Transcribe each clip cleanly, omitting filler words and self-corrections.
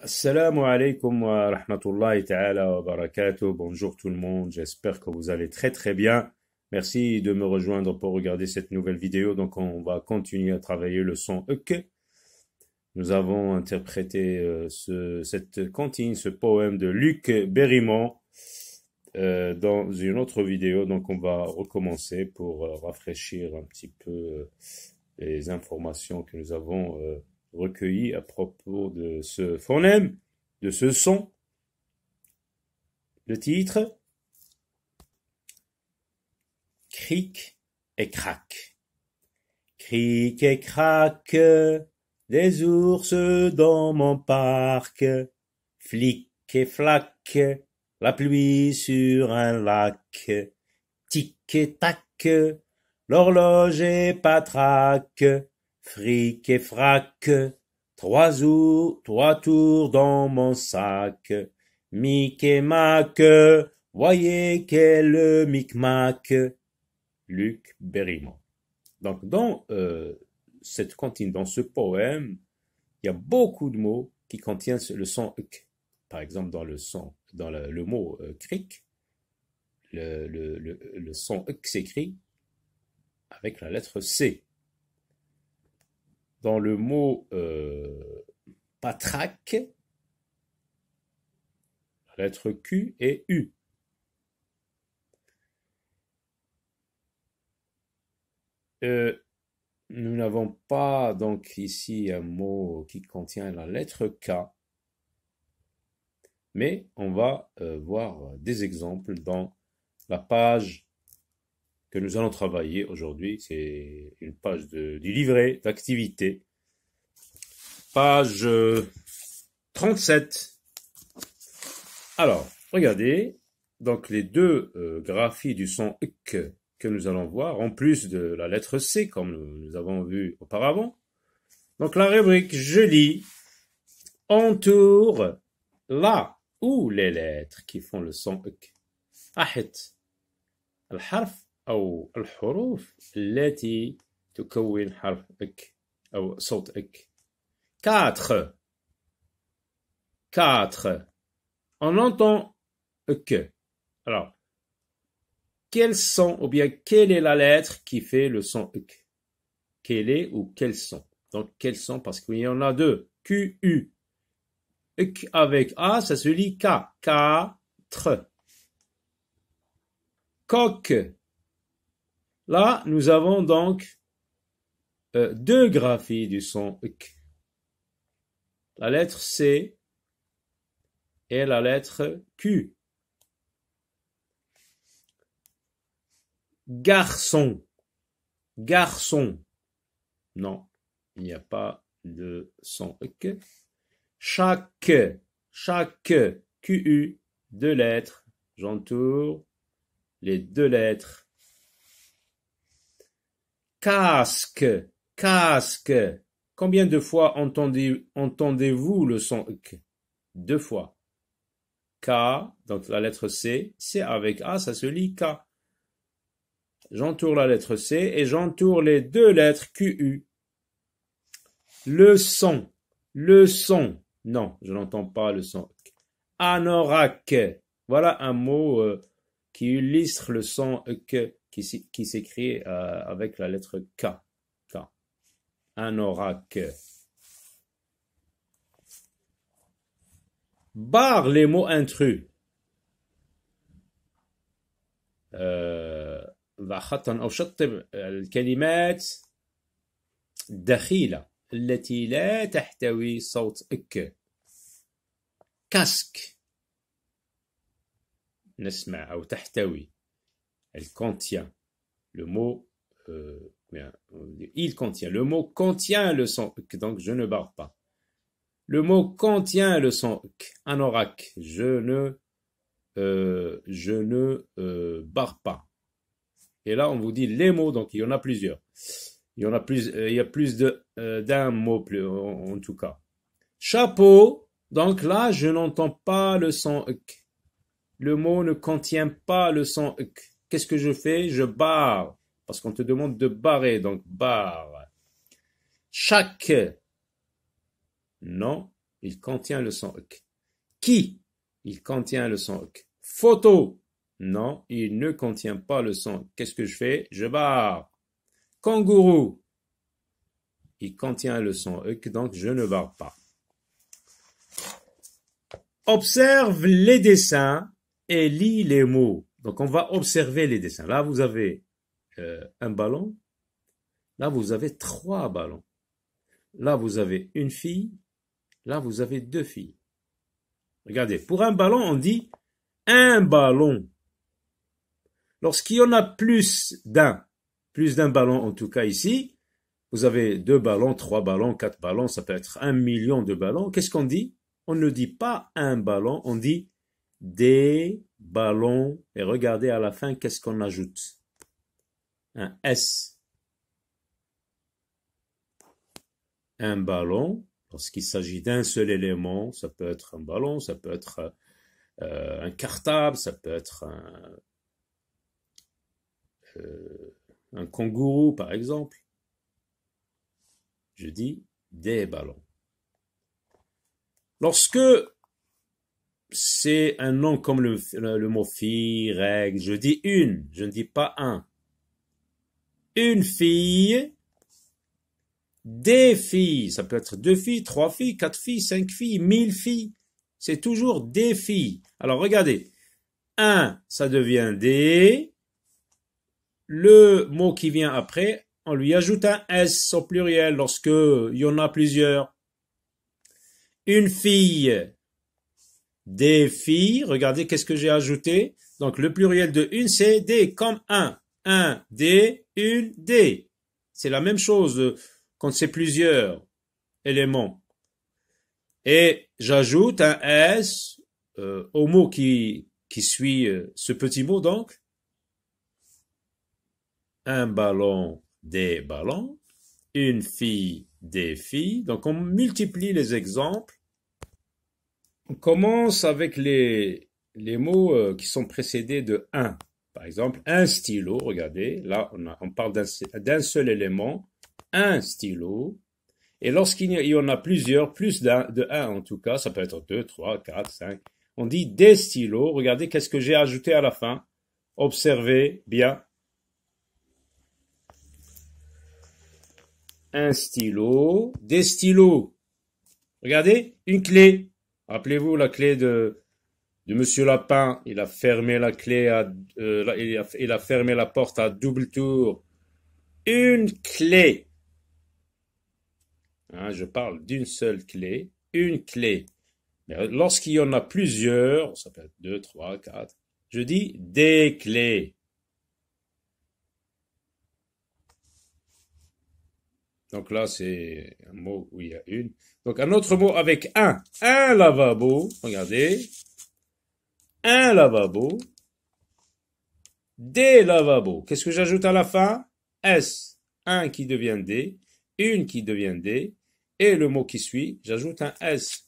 Assalamu alaikum wa rahmatullahi ta'ala wa barakatuh. Bonjour tout le monde, j'espère que vous allez très très bien. Merci de me rejoindre pour regarder cette nouvelle vidéo. Donc on va continuer à travailler le son ek. Nous avons interprété cette comptine, ce poème de Luc Berrimont dans une autre vidéo. Donc on va recommencer pour rafraîchir un petit peu les informations que nous avons recueillies à propos de ce phonème, de ce son. Le titre, cric et crac. Cric et crac, des ours dans mon parc. Flic et flac, la pluie sur un lac. Tic et tac, l'horloge est patraque. Fric et frac, trois tours dans mon sac. Mic et mac, voyez quel micmac. Luc Berrimont. Donc dans cette comptine, dans ce poème, il y a beaucoup de mots qui contiennent le son ek. Par exemple, dans le mot cric, le son ek s'écrit avec la lettre C. Dans le mot patraque, la lettre Q et U. Nous n'avons pas donc ici un mot qui contient la lettre K, mais on va voir des exemples dans la page que nous allons travailler aujourd'hui. C'est une page du livret d'activité, page 37. Alors, regardez, donc les deux graphies du son ek que nous allons voir, en plus de la lettre C, comme nous avons vu auparavant. Donc la rubrique, je lis, entoure là où les lettres qui font le son ek. أحط الحرف أو الحروف التي تكون حرف ek أو صوت ek. 4. On entend ek. Alors, quel son ou bien quelle est la lettre qui fait le son ek? Quel est ou quel son? Donc, quel son? Parce qu'il y en a deux. Q, U. Ek avec A, ça se lit K. 4. Coq. Là, nous avons donc deux graphies du son ek. La lettre C et la lettre Q. Garçon. Non, il n'y a pas de son ek. Chaque, QU, deux lettres. J'entoure les deux lettres. Casque. Combien de fois entendez-vous le son ek? 2 fois. K, donc la lettre C avec A, ça se lit K. J'entoure la lettre C et j'entoure les deux lettres QU. Le son. Non, je n'entends pas le son. Anorak. Voilà un mot qui illustre le son ek qui s'écrit avec la lettre K. Anorak. Barre les mots intrus. خطًا أو شطب الكلمات الدخيلة التي لا تحتوي صوت ek. Casque. نسمع أو تحتوي. Elle contient. Le mot il contient. Le mot contient le son ek, donc je ne barre pas. Le mot contient le son ek. Anorak. Je ne barre pas. Et là, on vous dit les mots, donc il y en a plusieurs. Il y a plus d'un mot, en tout cas. Chapeau, donc là, je n'entends pas le son ek. Le mot ne contient pas le son ek. Qu'est-ce que je fais? Je barre, parce qu'on te demande de barrer, donc barre. Chaque, non, il contient le son EK. Qui? Il contient le son EK. Photo? Non, il ne contient pas le son. Qu'est-ce que je fais? Je barre. Kangourou? Il contient le son EK, donc je ne barre pas. Observe les dessins et lis les mots. Donc on va observer les dessins. Là, vous avez un ballon. Là, vous avez 3 ballons. Là, vous avez une fille. Là, vous avez 2 filles. Regardez, pour un ballon, on dit un ballon. Lorsqu'il y en a plus d'un ballon en tout cas ici, vous avez 2 ballons, 3 ballons, 4 ballons, ça peut être 1 million de ballons. Qu'est-ce qu'on dit? On ne dit pas un ballon, on dit des ballons. Et regardez à la fin, qu'est-ce qu'on ajoute? Un S. Un ballon, lorsqu'il s'agit d'un seul élément, ça peut être un ballon, ça peut être un cartable, ça peut être un kangourou par exemple. Je dis des ballons. Lorsque c'est un nom comme le mot fille, règle, je dis une, je ne dis pas un. Une fille, des filles, ça peut être 2 filles, 3 filles, 4 filles, 5 filles, 1000 filles. C'est toujours des filles. Alors regardez, un, ça devient des. Le mot qui vient après, on lui ajoute un S au pluriel lorsque il y en a plusieurs. Une fille, des filles. Regardez qu'est-ce que j'ai ajouté. Donc le pluriel de une, c'est des, comme un. Un, des, une, des. C'est la même chose quand c'est plusieurs éléments. Et j'ajoute un S au mot qui suit ce petit mot donc. Un ballon, des ballons. Une fille, des filles. Donc on multiplie les exemples. On commence avec les mots qui sont précédés de un. Par exemple, un stylo, regardez, là on parle d'un seul élément, un stylo. Et lorsqu'il y en a plusieurs, plus de un en tout cas, ça peut être 2, 3, 4, 5, on dit des stylos. Regardez qu'est-ce que j'ai ajouté à la fin. Observez bien. Un stylo, des stylos. Regardez, une clé. Rappelez-vous la clé de Monsieur Lapin. Il a fermé la clé il a fermé la porte à double tour. Une clé. Hein, je parle d'une seule clé. Une clé. Mais lorsqu'il y en a plusieurs, ça peut être 2, 3, 4, je dis des clés. Donc là, c'est un mot où il y a une. Donc un autre mot avec un. Un lavabo. Regardez. Un lavabo. Des lavabos. Qu'est-ce que j'ajoute à la fin? S. Un qui devient des. Une qui devient des. Et le mot qui suit, j'ajoute un S.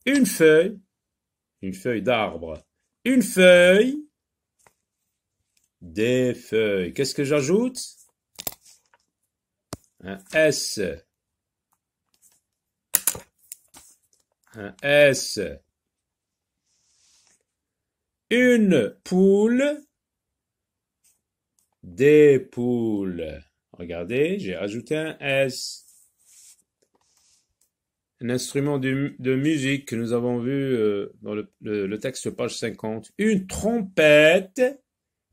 Une feuille d'arbre. Une feuille. Des feuilles. Qu'est-ce que j'ajoute? Un S. Un S. Une poule. Des poules. Regardez, j'ai ajouté un S. Un instrument de musique que nous avons vu dans le texte page 50. Une trompette.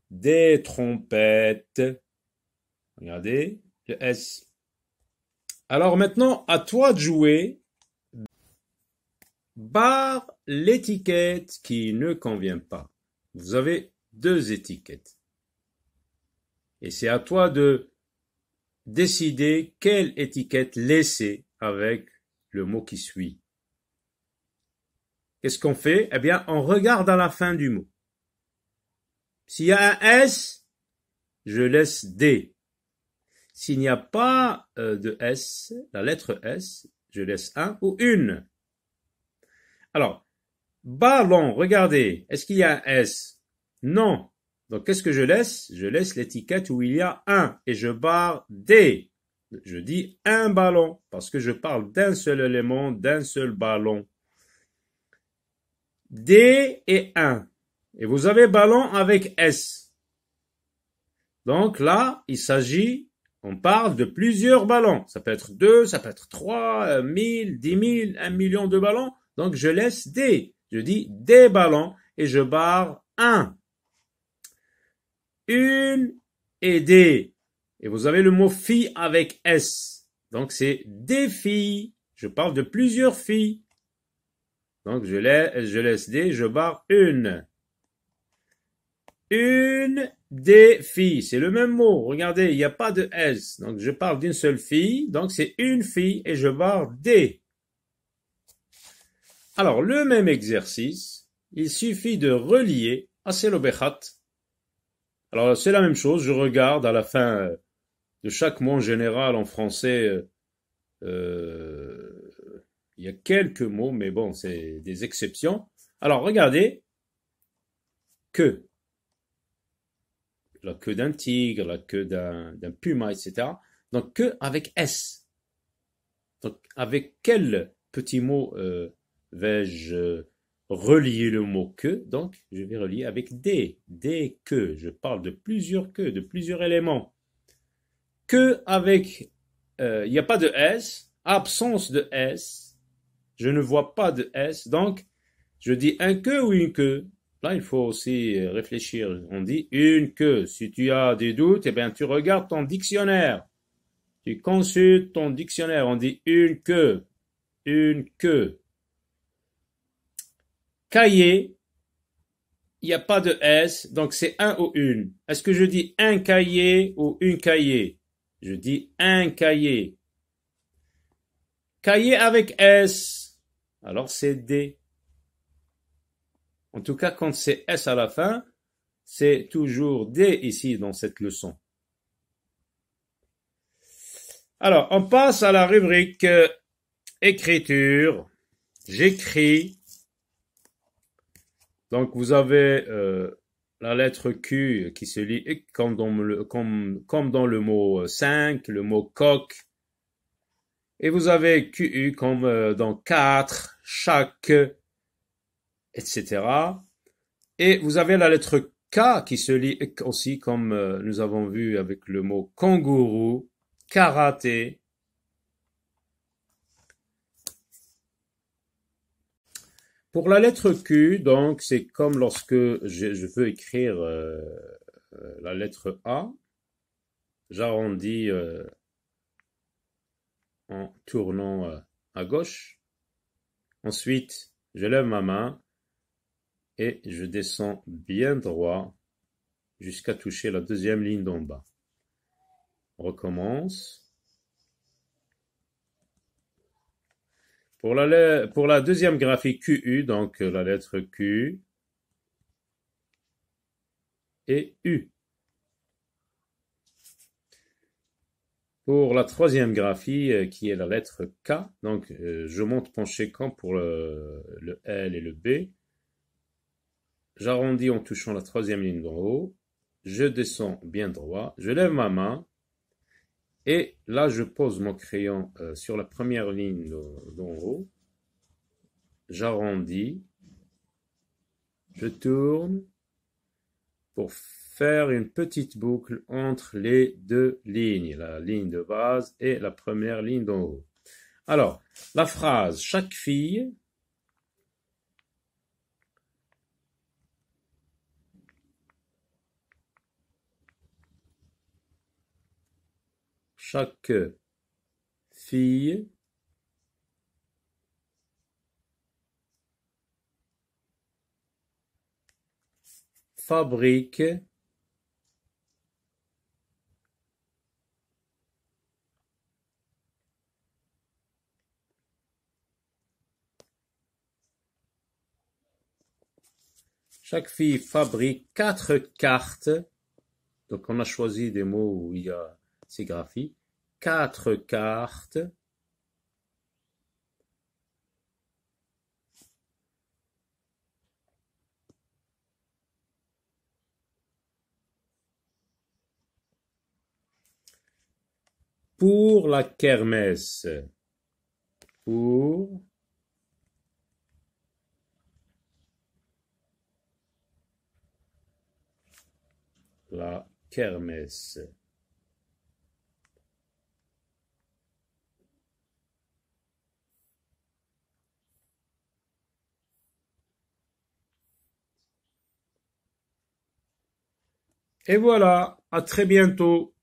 Des trompettes. Regardez, le S. Alors maintenant, à toi de jouer. Barre l'étiquette qui ne convient pas. Vous avez 2 étiquettes. Et c'est à toi de décider quelle étiquette laisser avec le mot qui suit. Qu'est-ce qu'on fait? Eh bien, on regarde à la fin du mot. S'il y a un S, je laisse D. S'il n'y a pas de S, la lettre S, je laisse un ou une. Alors, ballon, regardez, est-ce qu'il y a un S? Non. Donc, qu'est-ce que je laisse? Je laisse l'étiquette où il y a 1 et je barre D. Je dis un ballon parce que je parle d'un seul élément, d'un seul ballon. D et 1. Et vous avez ballon avec S. Donc là, il s'agit, on parle de plusieurs ballons. Ça peut être 2, ça peut être 3, 1000, 10 000, 1 million de ballons. Donc je laisse D. Je dis des ballons et je barre 1. Une et des. Et vous avez le mot fille avec S. Donc c'est des filles. Je parle de plusieurs filles. Donc je laisse des, je barre une. Une des filles. C'est le même mot. Regardez, il n'y a pas de S. Donc je parle d'une seule fille. Donc c'est une fille et je barre des. Alors le même exercice, il suffit de relier Asel Bechat. Alors c'est la même chose. Je regarde à la fin de chaque mot en général en français, il y a quelques mots, mais bon, c'est des exceptions. Alors, regardez, que, la queue d'un tigre, la queue d'un puma, etc. Donc, que avec S. Donc, avec quel petit mot vais-je relier le mot que? Donc, je vais relier avec des que. Je parle de plusieurs que, de plusieurs éléments. Que avec, il n'y a pas de S, absence de S, je ne vois pas de S, donc je dis un que ou une queue. Là, il faut aussi réfléchir. On dit une queue. Si tu as des doutes, eh bien, tu regardes ton dictionnaire. Tu consultes ton dictionnaire. On dit une queue. Une queue. Cahier. Il n'y a pas de S, donc c'est un ou une. Est-ce que je dis un cahier ou une cahier? Je dis un cahier. Cahier avec S. Alors c'est D. En tout cas, quand c'est S à la fin, c'est toujours D ici dans cette leçon. Alors, on passe à la rubrique écriture. J'écris. Donc, vous avez la lettre Q qui se lit comme dans le mot 5, le mot coq. Et vous avez QU comme dans 4, chaque, etc. Et vous avez la lettre K qui se lit aussi comme nous avons vu avec le mot kangourou, karaté. Pour la lettre Q, donc, c'est comme lorsque je veux écrire la lettre A. J'arrondis en tournant à gauche. Ensuite, je lève ma main et je descends bien droit jusqu'à toucher la deuxième ligne d'en bas. On recommence. Pour la deuxième graphie QU, donc la lettre Q et U. Pour la troisième graphie, qui est la lettre K, donc je monte penché comme pour le L et le B. J'arrondis en touchant la troisième ligne d'en haut. Je descends bien droit. Je lève ma main. Et là, je pose mon crayon sur la première ligne d'en haut. J'arrondis. Je tourne pour faire une petite boucle entre les deux lignes, la ligne de base et la première ligne d'en haut. Alors, la phrase « Chaque fille » chaque fille fabrique quatre cartes. Donc on a choisi des mots où il y a ces graphies. 4 cartes Pour la kermesse. Pour la kermesse. Et voilà, à très bientôt.